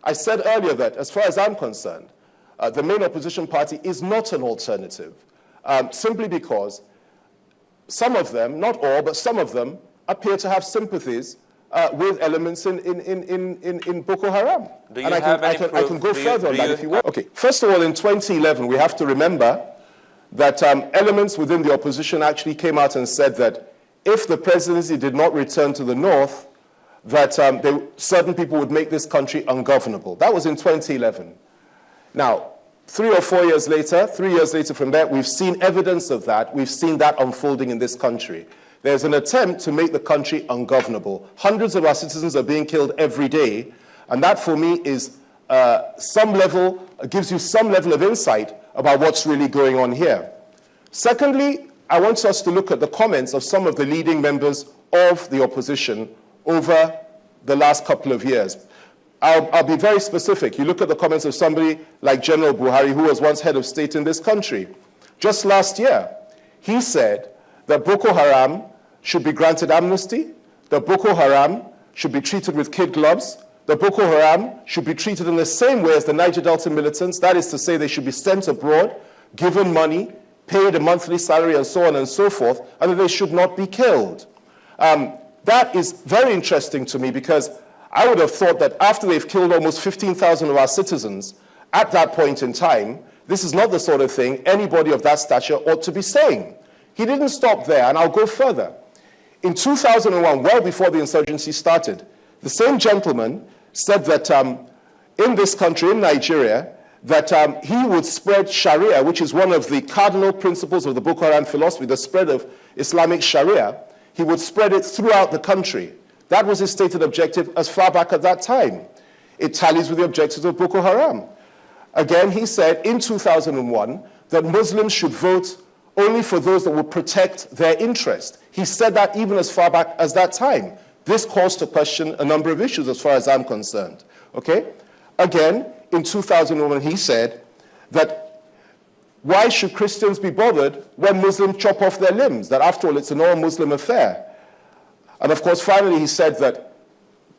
I said earlier that, as far as I'm concerned, the main opposition party is not an alternative, simply because some of them, not all, but some of them, appear to have sympathies with elements in Boko Haram. Do you have any proof? I can go further on that if you want. Okay, first of all, in 2011, we have to remember that elements within the opposition actually came out and said that if the presidency did not return to the north, that certain people would make this country ungovernable. That was in 2011. Now, 3 or 4 years later, 3 years later from that, we've seen evidence of that. We've seen that unfolding in this country. There's an attempt to make the country ungovernable. Hundreds of our citizens are being killed every day, and that for me is gives you some level of insight about what's really going on here. Secondly, I want us to look at the comments of some of the leading members of the opposition over the last couple of years. I'll be very specific. You look at the comments of somebody like General Buhari, who was once head of state in this country. Just last year, he said that Boko Haram should be granted amnesty, that Boko Haram should be treated with kid gloves, that Boko Haram should be treated in the same way as the Niger Delta militants, that is to say they should be sent abroad, given money, paid a monthly salary, and so on and so forth, and that they should not be killed. That is very interesting to me because I would have thought that after they've killed almost 15,000 of our citizens, at that point in time, this is not the sort of thing anybody of that stature ought to be saying. He didn't stop there, and I'll go further. In 2001, well before the insurgency started, the same gentleman said that in this country, in Nigeria, that he would spread Sharia, which is one of the cardinal principles of the Boko Haram philosophy, the spread of Islamic Sharia. He would spread it throughout the country. That was his stated objective as far back at that time. It tallies with the objectives of Boko Haram. Again, he said in 2001 that Muslims should vote only for those that will protect their interest. He said that even as far back as that time. This calls to question a number of issues as far as I'm concerned. Okay? Again, in 2001, he said that why should Christians be bothered when Muslims chop off their limbs? That after all, it's an all-Muslim affair. And of course, finally, he said that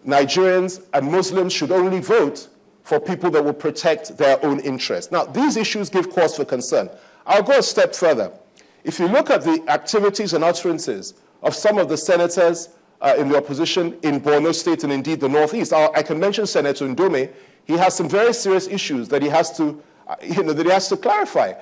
Nigerians and Muslims should only vote for people that will protect their own interests. Now, these issues give cause for concern. I'll go a step further. If you look at the activities and utterances of some of the senators in the opposition in Borno State and indeed the Northeast, I can mention Senator Ndome. He has some very serious issues that he has to clarify.